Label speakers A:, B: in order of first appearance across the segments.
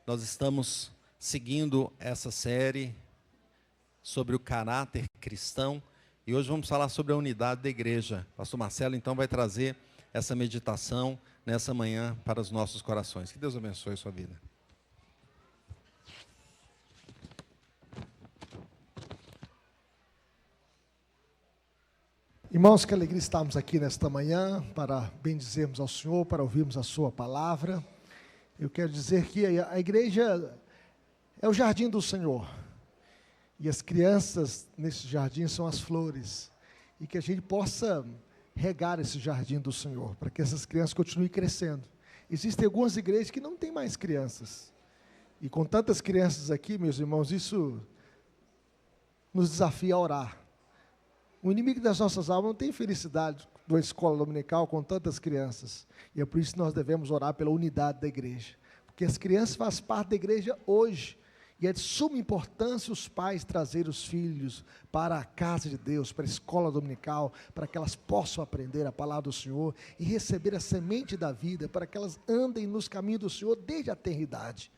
A: Nós estamos seguindo essa série sobre o caráter cristão e hoje vamos falar sobre a unidade da igreja. Pastor Marcelo, então, vai trazer essa meditação nessa manhã para os nossos corações. Que Deus abençoe a sua vida.
B: Irmãos, que alegria estarmos aqui nesta manhã para bendizermos ao Senhor, para ouvirmos a sua palavra. Eu quero dizer que a igreja é o jardim do Senhor. E as crianças nesse jardim são as flores. E que a gente possa regar esse jardim do Senhor, para que essas crianças continuem crescendo. Existem algumas igrejas que não têm mais crianças. E com tantas crianças aqui, meus irmãos, isso nos desafia a orar. O inimigo das nossas almas não tem felicidade de uma escola dominical com tantas crianças. E é por isso que nós devemos orar pela unidade da igreja. Porque as crianças fazem parte da igreja hoje. E é de suma importância os pais trazerem os filhos para a casa de Deus, para a escola dominical, para que elas possam aprender a palavra do Senhor e receber a semente da vida, para que elas andem nos caminhos do Senhor desde a tenridade.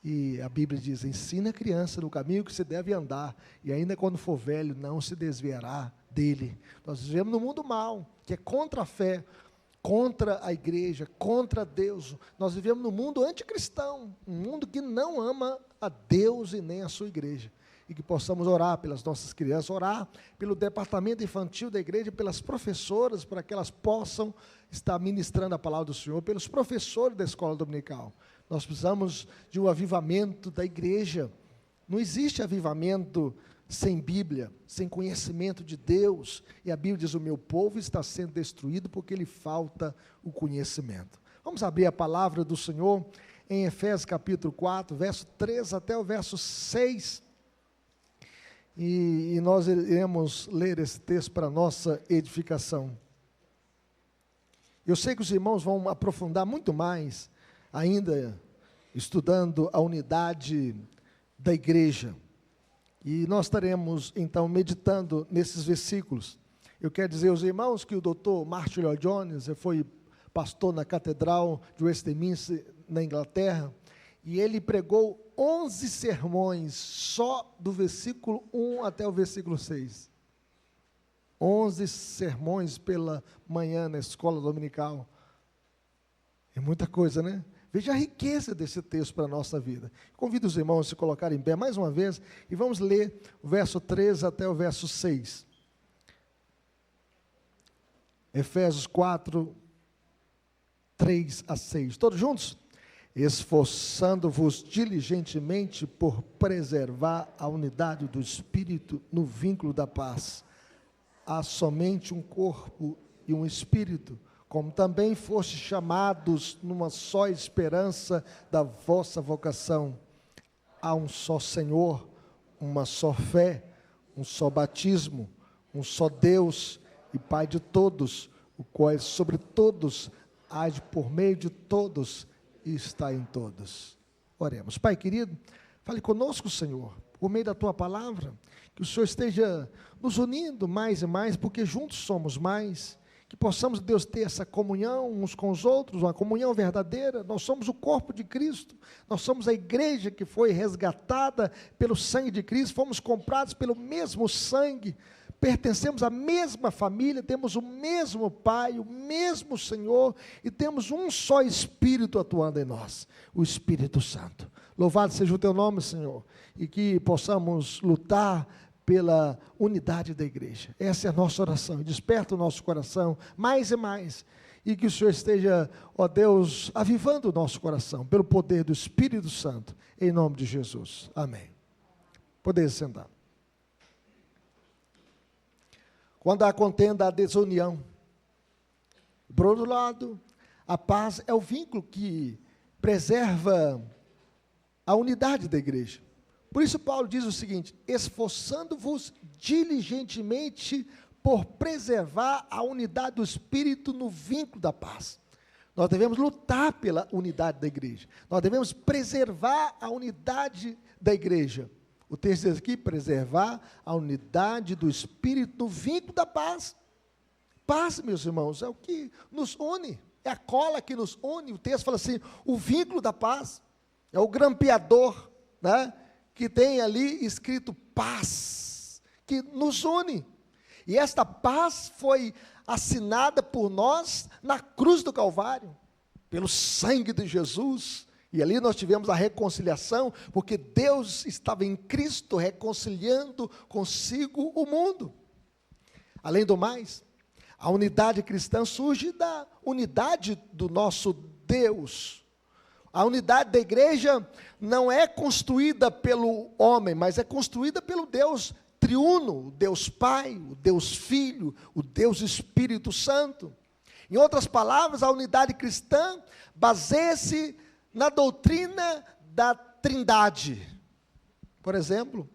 B: E a Bíblia diz, ensina a criança no caminho que se deve andar, e ainda quando for velho, não se desviará dele. Nós vivemos num mundo mau, que é contra a fé, contra a igreja, contra Deus. Nós vivemos num mundo anticristão, um mundo que não ama a Deus e nem a sua igreja. E que possamos orar pelas nossas crianças, orar pelo departamento infantil da igreja, pelas professoras, para que elas possam estar ministrando a palavra do Senhor, pelos professores da escola dominical. Nós precisamos de um avivamento da igreja. Não existe avivamento sem Bíblia, sem conhecimento de Deus. E a Bíblia diz, o meu povo está sendo destruído porque lhe falta o conhecimento. Vamos abrir a palavra do Senhor em Efésios capítulo 4, verso 3 até o verso 6. E nós iremos ler esse texto para a nossa edificação. Eu sei que os irmãos vão aprofundar muito mais ainda estudando a unidade da igreja. E nós estaremos, então, meditando nesses versículos. Eu quero dizer aos irmãos que o Dr. Martin Lloyd Jones foi pastor na Catedral de Westminster, na Inglaterra, e ele pregou 11 sermões só do versículo 1 até o versículo 6. 11 sermões pela manhã na escola dominical. É muita coisa, né? Veja a riqueza desse texto para a nossa vida. Convido os irmãos a se colocarem em pé mais uma vez e vamos ler o verso 3 até o verso 6. Efésios 4, 3 a 6. Todos juntos? Esforçando-vos diligentemente por preservar a unidade do Espírito no vínculo da paz. Há somente um corpo e um Espírito, como também fostes chamados numa só esperança da vossa vocação. Há um só Senhor, uma só fé, um só batismo, um só Deus e Pai de todos, o qual é sobre todos, age por meio de todos e está em todos. Oremos. Pai querido, fale conosco, Senhor, por meio da Tua palavra, que o Senhor esteja nos unindo mais e mais, porque juntos somos mais. Que possamos, Deus, ter essa comunhão uns com os outros, uma comunhão verdadeira. Nós somos o corpo de Cristo, nós somos a igreja que foi resgatada pelo sangue de Cristo, fomos comprados pelo mesmo sangue, pertencemos à mesma família, temos o mesmo Pai, o mesmo Senhor, e temos um só Espírito atuando em nós, o Espírito Santo. Louvado seja o Teu nome, Senhor, e que possamos lutar pela unidade da igreja. Essa é a nossa oração, e desperta o nosso coração mais e mais, e que o Senhor esteja, ó Deus, avivando o nosso coração, pelo poder do Espírito Santo, em nome de Jesus, amém. Poder sentar. Quando há contenda, há desunião. Por outro lado, a paz é o vínculo que preserva a unidade da igreja. Por isso Paulo diz o seguinte, esforçando-vos diligentemente por preservar a unidade do Espírito no vínculo da paz. Nós devemos lutar pela unidade da igreja. Nós devemos preservar a unidade da igreja. O texto diz aqui, preservar a unidade do Espírito no vínculo da paz. Paz, meus irmãos, é o que nos une. É a cola que nos une. O texto fala assim, o vínculo da paz. é o grampeador, né, que tem ali escrito paz, que nos une. E esta paz foi assinada por nós na cruz do Calvário, pelo sangue de Jesus. E ali nós tivemos a reconciliação, porque Deus estava em Cristo reconciliando consigo o mundo. Além do mais, a unidade cristã surge da unidade do nosso Deus. A unidade da igreja não é construída pelo homem, mas é construída pelo Deus triuno, o Deus Pai, o Deus Filho, o Deus Espírito Santo. Em outras palavras, a unidade cristã baseia-se na doutrina da Trindade. Por exemplo,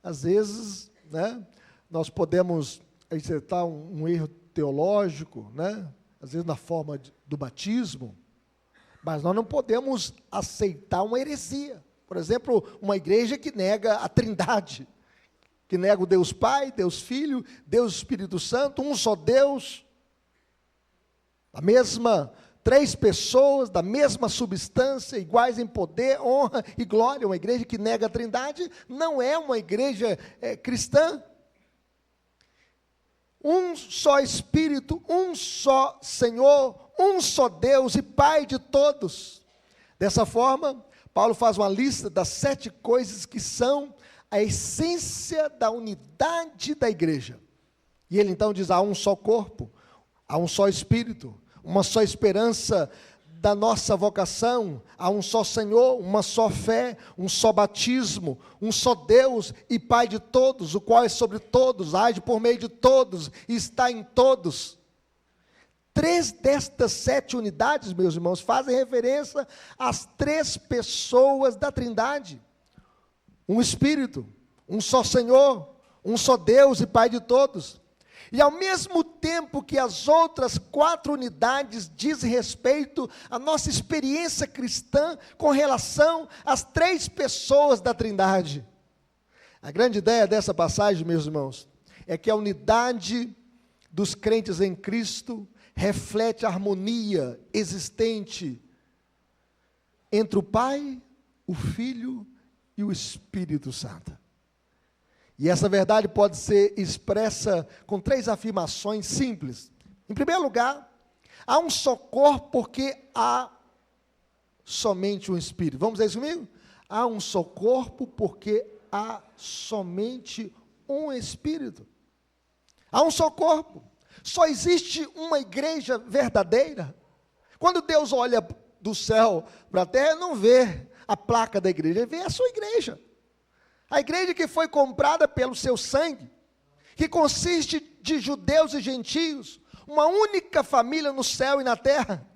B: às vezes, né, nós podemos acertar um erro teológico, né, às vezes na forma do batismo, mas nós não podemos aceitar uma heresia. Por exemplo, uma igreja que nega a Trindade, que nega o Deus Pai, Deus Filho, Deus Espírito Santo, um só Deus, a mesma, 3 pessoas, da mesma substância, iguais em poder, honra e glória. Uma igreja que nega a Trindade não é uma igreja cristã. Um só Espírito, um só Senhor, um só Deus e Pai de todos. Dessa forma, Paulo faz uma lista das 7 coisas que são a essência da unidade da igreja. E ele então diz: há um só corpo, há um só Espírito, uma só esperança da nossa vocação, há um só Senhor, uma só fé, um só batismo, um só Deus e Pai de todos, o qual é sobre todos, age por meio de todos e está em todos. 3 destas 7 unidades, meus irmãos, fazem referência às 3 pessoas da Trindade. Um Espírito, um só Senhor, um só Deus e Pai de todos. E ao mesmo tempo que as outras 4 unidades dizem respeito à nossa experiência cristã com relação às 3 pessoas da Trindade. A grande ideia dessa passagem, meus irmãos, é que a unidade dos crentes em Cristo reflete a harmonia existente entre o Pai, o Filho e o Espírito Santo. E essa verdade pode ser expressa com 3 afirmações simples. Em primeiro lugar, há um só corpo porque há somente um Espírito. Vamos dizer isso comigo? Há um só corpo porque há somente um Espírito. Há um só corpo. Só existe uma igreja verdadeira. Quando Deus olha do céu para a terra, não vê a placa da igreja, ele vê a sua igreja. A igreja que foi comprada pelo seu sangue, que consiste de judeus e gentios, uma única família no céu e na terra.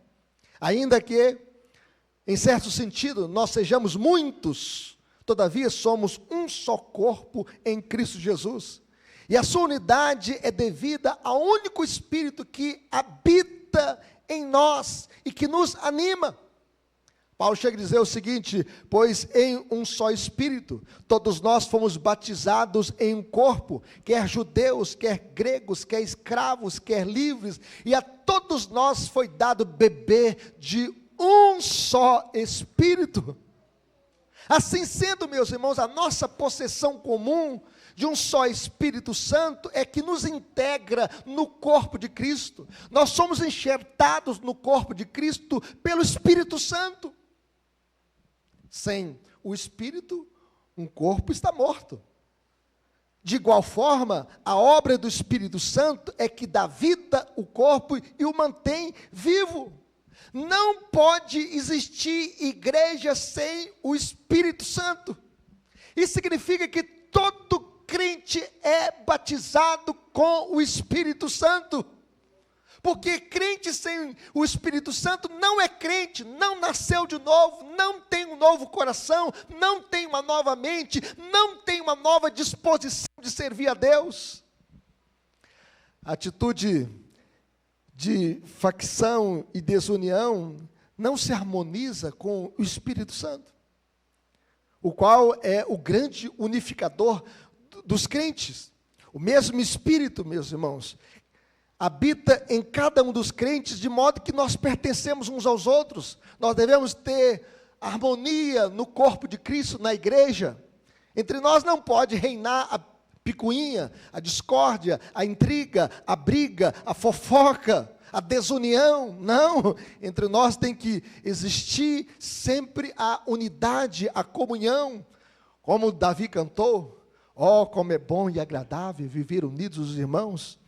B: Ainda que, em certo sentido, nós sejamos muitos, todavia somos um só corpo em Cristo Jesus. E a sua unidade é devida ao único Espírito que habita em nós e que nos anima. Paulo chega a dizer o seguinte: pois em um só Espírito, todos nós fomos batizados em um corpo, quer judeus, quer gregos, quer escravos, quer livres, e a todos nós foi dado beber de um só Espírito. Assim sendo, meus irmãos, a nossa possessão comum de um só Espírito Santo é que nos integra no corpo de Cristo. Nós somos enxertados no corpo de Cristo pelo Espírito Santo. Sem o Espírito, um corpo está morto. De igual forma, a obra do Espírito Santo é que dá vida ao corpo e o mantém vivo. Não pode existir igreja sem o Espírito Santo. Isso significa que todo crente é batizado com o Espírito Santo. Porque crente sem o Espírito Santo não é crente, não nasceu de novo, não tem um novo coração, não tem uma nova mente, não tem uma nova disposição de servir a Deus. A atitude de facção e desunião não se harmoniza com o Espírito Santo, o qual é o grande unificador dos crentes. O mesmo Espírito, meus irmãos, habita em cada um dos crentes, de modo que nós pertencemos uns aos outros. Nós devemos ter harmonia no corpo de Cristo, na igreja. Entre nós não pode reinar a picuinha, a discórdia, a intriga, a briga, a fofoca, a desunião. Não, entre nós tem que existir sempre a unidade, a comunhão. Como Davi cantou, ó, como é bom e agradável viver unidos os irmãos.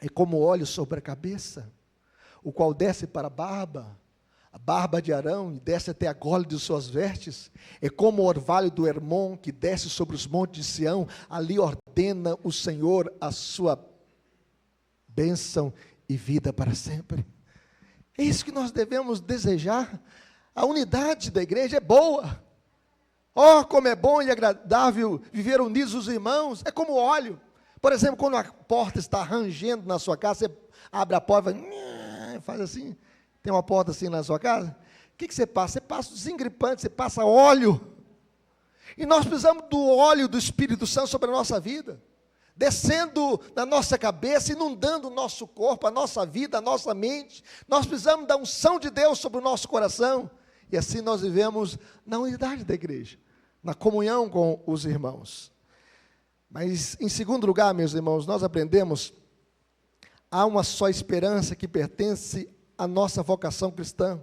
B: É como óleo sobre a cabeça, o qual desce para a barba de Arão, e desce até a gola de suas vestes. É como o orvalho do Hermon, que desce sobre os montes de Sião. Ali ordena o Senhor a sua bênção e vida para sempre. É isso que nós devemos desejar. A unidade da igreja é boa. Oh, como é bom e agradável viver unidos os irmãos. É como óleo. Por exemplo, quando a porta está rangendo na sua casa, você abre a porta e faz assim. Tem uma porta assim na sua casa? O que você passa? Você passa desengripante, você passa óleo. E nós precisamos do óleo do Espírito Santo sobre a nossa vida, descendo na nossa cabeça, inundando o nosso corpo, a nossa vida, a nossa mente. Nós precisamos da unção de Deus sobre o nosso coração. E assim nós vivemos na unidade da igreja, na comunhão com os irmãos. Mas, em segundo lugar, meus irmãos, nós aprendemos, há uma só esperança que pertence à nossa vocação cristã,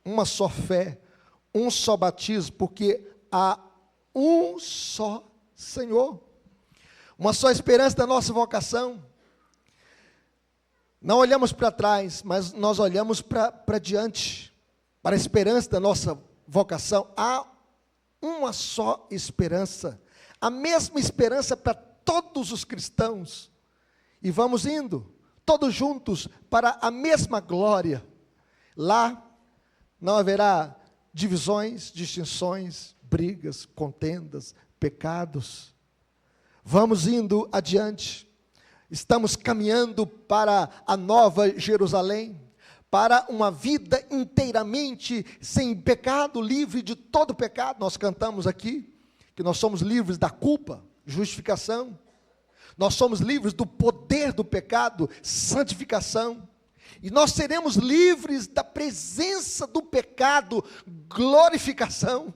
B: uma só fé, um só batismo, porque há um só Senhor, uma só esperança da nossa vocação. Não olhamos para trás, mas nós olhamos para diante, para a esperança da nossa vocação. Há uma só esperança, a mesma esperança para todos os cristãos, e vamos indo, todos juntos, para a mesma glória. Lá não haverá divisões, distinções, brigas, contendas, pecados. Vamos indo adiante, estamos caminhando para a nova Jerusalém, para uma vida inteiramente sem pecado, livre de todo pecado. Nós cantamos aqui que nós somos livres da culpa, justificação. Nós somos livres do poder do pecado, santificação. E nós seremos livres da presença do pecado, glorificação.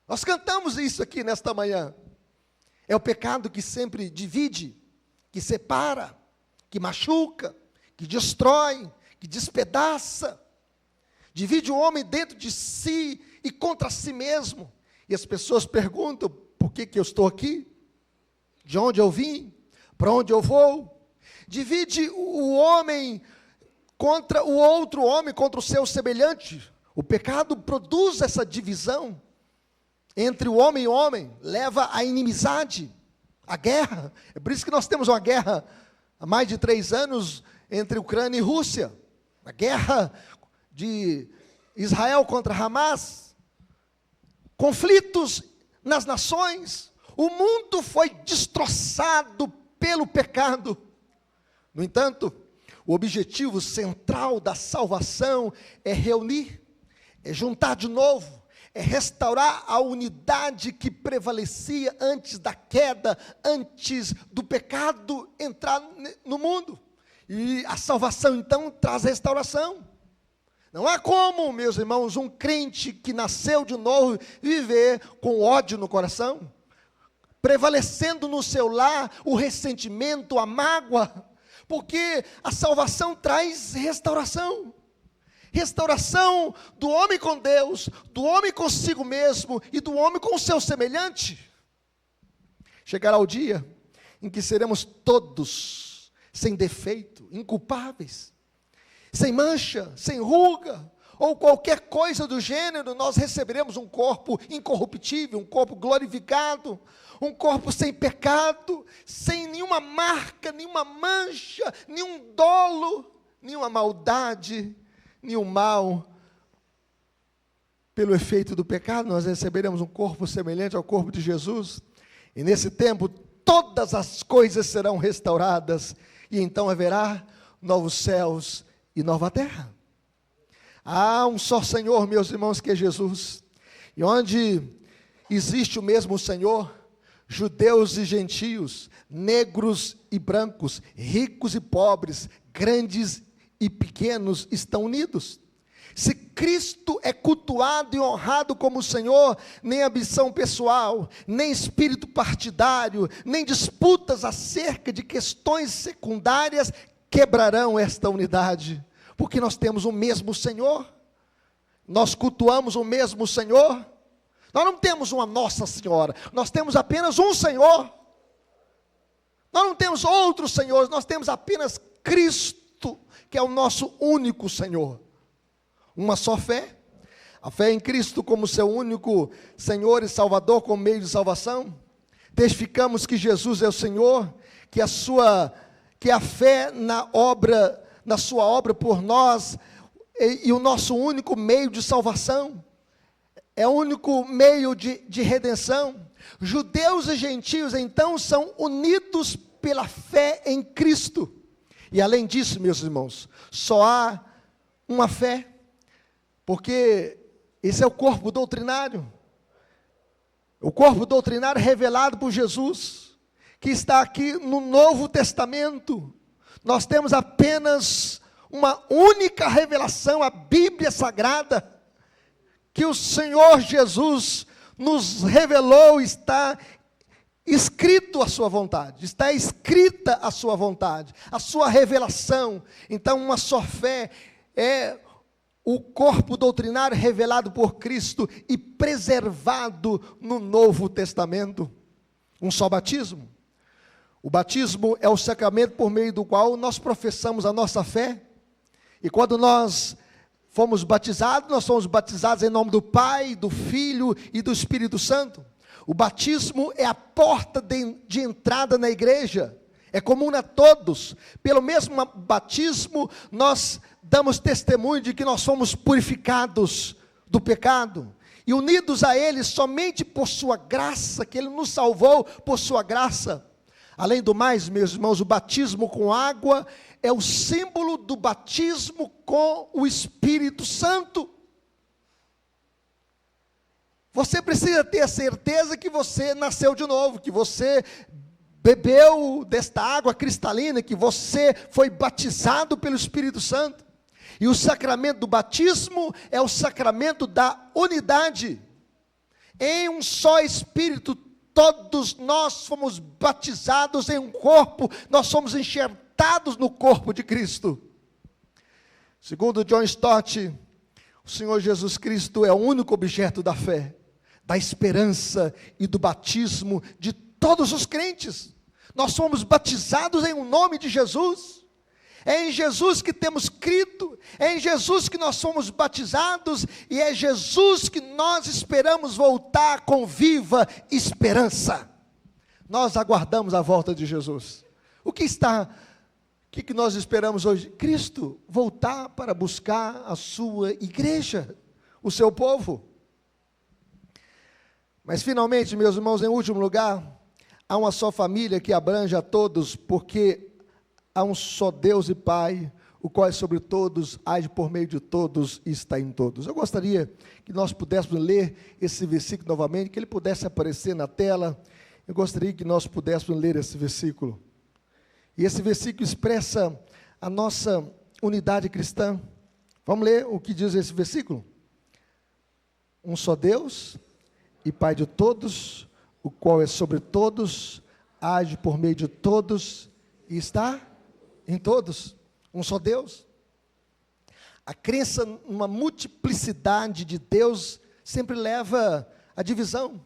B: Nós cantamos isso aqui nesta manhã. É o pecado que sempre divide, que separa, que machuca, que destrói, que despedaça. Divide o homem dentro de si e contra si mesmo. E as pessoas perguntam, por que eu estou aqui? De onde eu vim? Para onde eu vou? Divide o homem contra o outro homem, contra o seu semelhante. O pecado produz essa divisão entre o homem e o homem, leva à inimizade, à guerra. É por isso que nós temos uma guerra há mais de 3 anos entre Ucrânia e Rússia. A guerra de Israel contra Hamas. Conflitos nas nações. O mundo foi destroçado pelo pecado. No entanto, o objetivo central da salvação é reunir, é juntar de novo, é restaurar a unidade que prevalecia antes da queda, antes do pecado entrar no mundo. E a salvação, então, traz restauração. Não há como, meus irmãos, um crente que nasceu de novo viver com ódio no coração, prevalecendo no seu lar o ressentimento, a mágoa, porque a salvação traz restauração. Restauração do homem com Deus, do homem consigo mesmo e do homem com o seu semelhante. Chegará o dia em que seremos todos sem defeito, inculpáveis, sem mancha, sem ruga, ou qualquer coisa do gênero. Nós receberemos um corpo incorruptível, um corpo glorificado, um corpo sem pecado, sem nenhuma marca, nenhuma mancha, nenhum dolo, nenhuma maldade, nenhum mal. Pelo efeito do pecado, nós receberemos um corpo semelhante ao corpo de Jesus, e nesse tempo todas as coisas serão restauradas, e então haverá novos céus e nova terra. Há um só Senhor, meus irmãos, que é Jesus, e onde existe o mesmo Senhor, judeus e gentios, negros e brancos, ricos e pobres, grandes e pequenos estão unidos. Se Cristo é cultuado e honrado como Senhor, nem ambição pessoal, nem espírito partidário, nem disputas acerca de questões secundárias quebrarão esta unidade, porque nós temos o mesmo Senhor, nós cultuamos o mesmo Senhor, nós não temos uma Nossa Senhora, nós temos apenas um Senhor, nós não temos outros senhores, nós temos apenas Cristo, que é o nosso único Senhor. Uma só fé, a fé em Cristo como seu único Senhor e Salvador, como meio de salvação. Testificamos que Jesus é o Senhor, que a fé na sua obra por nós, e o nosso único meio de salvação, é o único meio de redenção. Judeus e gentios, então, são unidos pela fé em Cristo. E além disso, meus irmãos, só há uma fé, porque esse é o corpo doutrinário. O corpo doutrinário revelado por Jesus, que está aqui no Novo Testamento. Nós temos apenas uma única revelação, a Bíblia Sagrada, que o Senhor Jesus nos revelou, está escrito a sua vontade, está escrita a sua vontade, a sua revelação. Então, uma só fé é o corpo doutrinário revelado por Cristo e preservado no Novo Testamento. Um só batismo. O batismo é o sacramento por meio do qual nós professamos a nossa fé. E quando nós fomos batizados em nome do Pai, do Filho e do Espírito Santo. O batismo é a porta de entrada na igreja, é comum a todos. Pelo mesmo batismo, nós damos testemunho de que nós fomos purificados do pecado, e unidos a Ele somente por sua graça, que Ele nos salvou por sua graça. Além do mais, meus irmãos, o batismo com água é o símbolo do batismo com o Espírito Santo. Você precisa ter a certeza que você nasceu de novo, que você bebeu desta água cristalina, que você foi batizado pelo Espírito Santo. E o sacramento do batismo é o sacramento da unidade. Em um só Espírito, todos nós fomos batizados em um corpo, nós somos enxertados no corpo de Cristo. Segundo John Stott, o Senhor Jesus Cristo é o único objeto da fé, da esperança e do batismo de todos os crentes. Nós somos batizados em nome de Jesus. É em Jesus que temos crido, é em Jesus que nós somos batizados, e é Jesus que nós esperamos voltar com viva esperança. Nós aguardamos a volta de Jesus. O que nós esperamos hoje? Cristo voltar para buscar a sua igreja, o seu povo. Mas finalmente, meus irmãos, em último lugar, há uma só família que abrange a todos, porque há um só Deus e Pai, o qual é sobre todos, age por meio de todos e está em todos. Eu gostaria que nós pudéssemos ler esse versículo novamente, que ele pudesse aparecer na tela. Eu gostaria que nós pudéssemos ler esse versículo. E esse versículo expressa a nossa unidade cristã. Vamos ler o que diz esse versículo? Um só Deus e Pai de todos, o qual é sobre todos, age por meio de todos e está em todos. Um só Deus. A crença numa multiplicidade de Deus sempre leva à divisão.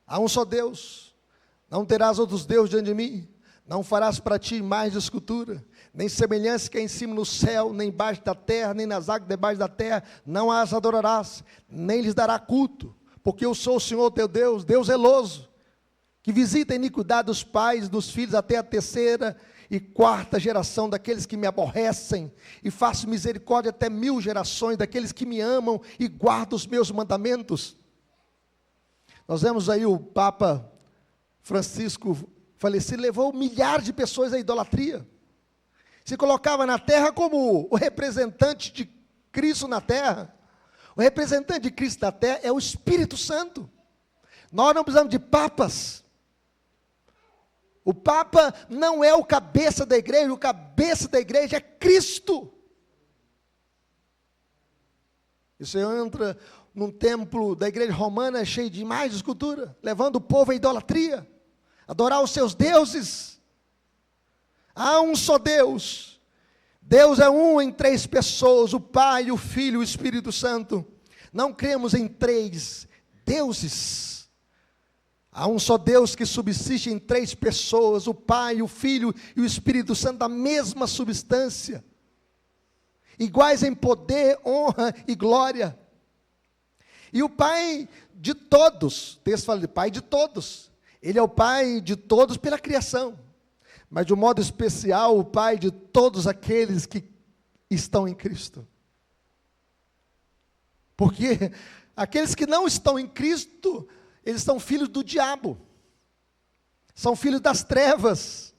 B: Há um só Deus. Não terás outros deuses diante de mim. Não farás para ti imagem de escultura, nem semelhança que é em cima no céu, nem embaixo da terra, nem nas águas debaixo da terra. Não as adorarás, nem lhes dará culto, porque eu sou o Senhor teu Deus, Deus zeloso, que visita a iniquidade dos pais, dos filhos, até a terceira e quarta geração daqueles que me aborrecem, e faço misericórdia até 1000 gerações daqueles que me amam e guardam os meus mandamentos. Nós vemos aí o Papa Francisco falecido, levou milhares de pessoas à idolatria. Se colocava na terra como o representante de Cristo na terra. O representante de Cristo na terra é o Espírito Santo. Nós não precisamos de papas. O Papa não é o cabeça da igreja, o cabeça da igreja é Cristo. E você entra num templo da igreja romana cheio de imagens de escultura, levando o povo à idolatria, adorar os seus deuses. Há um só Deus. Deus é um em três pessoas, o Pai, o Filho e o Espírito Santo. Não cremos em três deuses. Há um só Deus que subsiste em três pessoas, o Pai, o Filho e o Espírito Santo, a mesma substância, iguais em poder, honra e glória. E o Pai de todos, o texto fala de Pai de todos, Ele é o Pai de todos pela criação, mas de um modo especial, o Pai de todos aqueles que estão em Cristo. Porque aqueles que não estão em Cristo, eles são filhos do diabo, são filhos das trevas.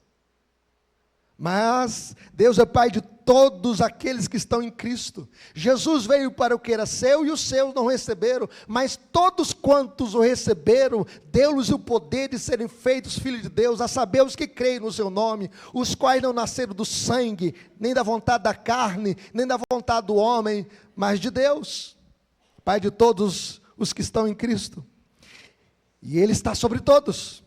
B: Mas Deus é Pai de todos aqueles que estão em Cristo. Jesus veio para o que era seu e os seus não receberam, mas todos quantos o receberam, deu-lhes o poder de serem feitos filhos de Deus, a saber os que creem no seu nome, os quais não nasceram do sangue, nem da vontade da carne, nem da vontade do homem, mas de Deus. Pai de todos os que estão em Cristo. E Ele está sobre todos.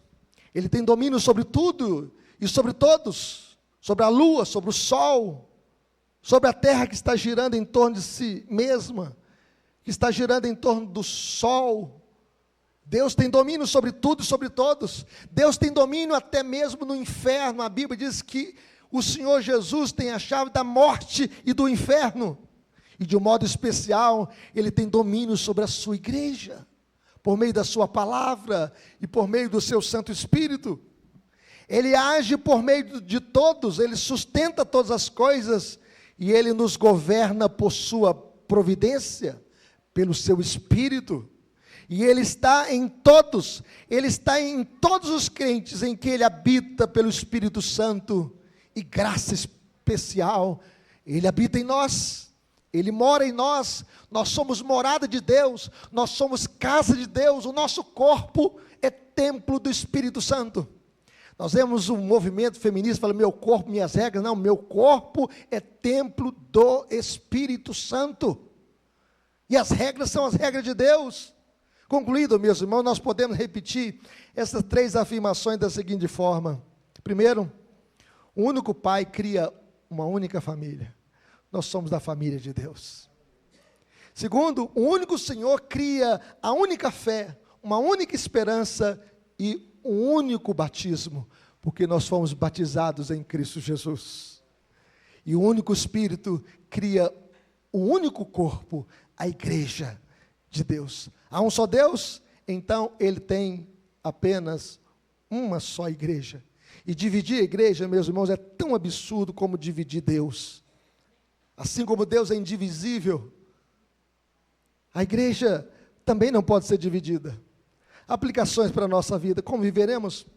B: Ele tem domínio sobre tudo e sobre todos. Sobre a lua, sobre o sol, sobre a terra que está girando em torno de si mesma, que está girando em torno do sol. Deus tem domínio sobre tudo e sobre todos. Deus tem domínio até mesmo no inferno. A Bíblia diz que o Senhor Jesus tem a chave da morte e do inferno. E de um modo especial, Ele tem domínio sobre a sua igreja, por meio da sua palavra e por meio do seu Santo Espírito. Ele age por meio de todos, Ele sustenta todas as coisas, e Ele nos governa por sua providência, pelo seu Espírito, e Ele está em todos os crentes em que Ele habita pelo Espírito Santo, e graça especial, Ele habita em nós, Ele mora em nós, nós somos morada de Deus, nós somos casa de Deus, o nosso corpo é templo do Espírito Santo. Nós vemos um movimento feminista falando, meu corpo, minhas regras. Não, meu corpo é templo do Espírito Santo. E as regras são as regras de Deus. Concluído, meus irmãos, nós podemos repetir essas três afirmações da seguinte forma. Primeiro, o único Pai cria uma única família. Nós somos da família de Deus. Segundo, o único Senhor cria a única fé, uma única esperança e um único batismo, porque nós fomos batizados em Cristo Jesus. E o único Espírito cria o único corpo, a igreja de Deus. Há um só Deus, então Ele tem apenas uma só igreja. E dividir a igreja, meus irmãos, é tão absurdo como dividir Deus. Assim como Deus é indivisível, a igreja também não pode ser dividida. Aplicações para a nossa vida. Como viveremos?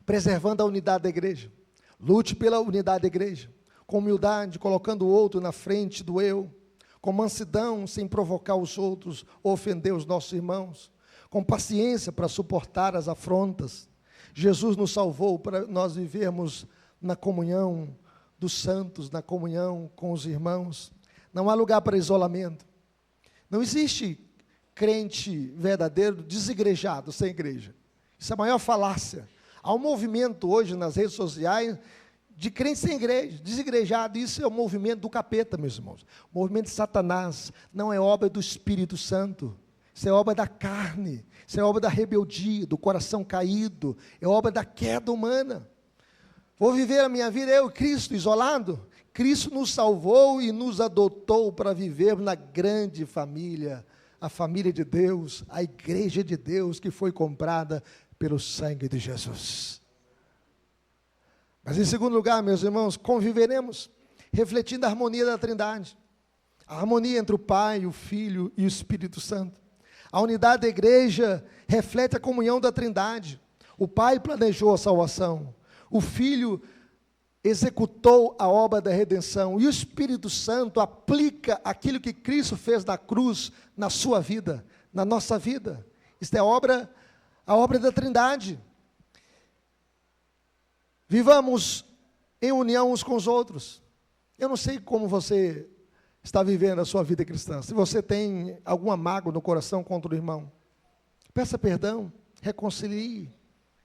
B: Preservando a unidade da igreja. Lute pela unidade da igreja. Com humildade, colocando o outro na frente do eu. Com mansidão, sem provocar os outros, ou ofender os nossos irmãos. Com paciência para suportar as afrontas. Jesus nos salvou para nós vivermos na comunhão dos santos, na comunhão com os irmãos. Não há lugar para isolamento. Não existe crente verdadeiro desigrejado, sem igreja. Isso é a maior falácia. Há um movimento hoje nas redes sociais de crente sem igreja, desigrejado. Isso é o movimento do capeta, meus irmãos. O movimento de Satanás. Não é obra do Espírito Santo. Isso é obra da carne. Isso é obra da rebeldia, do coração caído. É obra da queda humana. Vou viver a minha vida, eu, Cristo, isolado? Cristo nos salvou e nos adotou para vivermos na grande família, a família de Deus, a igreja de Deus que foi comprada pelo sangue de Jesus. Mas em segundo lugar, meus irmãos, conviveremos refletindo a harmonia da Trindade, a harmonia entre o Pai, o Filho e o Espírito Santo. A unidade da igreja reflete a comunhão da Trindade. O Pai planejou a salvação, o Filho executou a obra da redenção, e o Espírito Santo aplica aquilo que Cristo fez na cruz, na sua vida, na nossa vida. Isto é a obra da Trindade. Vivamos em união uns com os outros. Eu não sei como você está vivendo a sua vida cristã. Se você tem alguma mágoa no coração contra o irmão, peça perdão, reconcilie.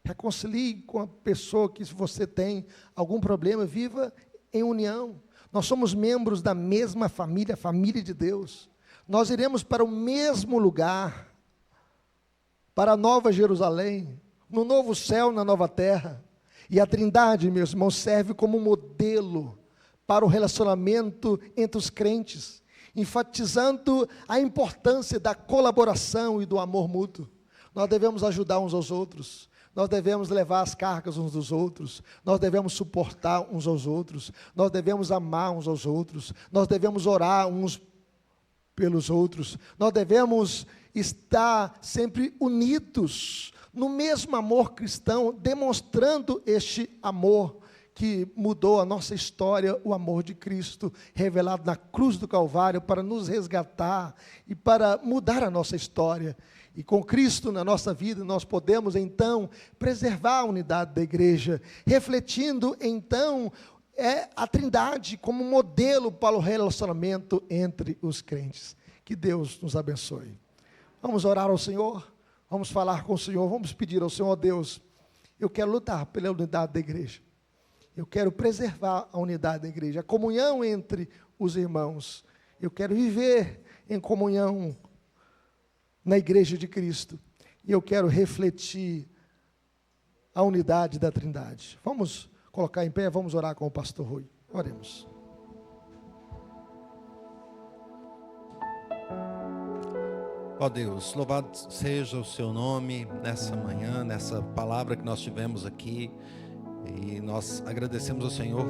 B: Reconcilie com a pessoa que, se você tem algum problema, viva em união. Nós somos membros da mesma família, a família de Deus. Nós iremos para o mesmo lugar, para a Nova Jerusalém, no novo céu, na nova terra. E a Trindade, meus irmãos, serve como modelo para o relacionamento entre os crentes, enfatizando a importância da colaboração e do amor mútuo. Nós devemos ajudar uns aos outros. Nós devemos levar as cargas uns dos outros, nós devemos suportar uns aos outros, nós devemos amar uns aos outros, nós devemos orar uns pelos outros, nós devemos estar sempre unidos no mesmo amor cristão, demonstrando este amor que mudou a nossa história, o amor de Cristo, revelado na cruz do Calvário, para nos resgatar e para mudar a nossa história. E com Cristo na nossa vida, nós podemos então preservar a unidade da igreja, refletindo então a Trindade como modelo para o relacionamento entre os crentes. Que Deus nos abençoe. Vamos orar ao Senhor, vamos falar com o Senhor, vamos pedir ao Senhor: Deus, eu quero lutar pela unidade da igreja, eu quero preservar a unidade da igreja, a comunhão entre os irmãos, eu quero viver em comunhão na igreja de Cristo, e eu quero refletir a unidade da Trindade. Vamos colocar em pé, vamos orar com o pastor Rui. Oremos.
A: Ó Deus, louvado seja o seu nome nessa manhã, nessa palavra que nós tivemos aqui, e nós agradecemos ao Senhor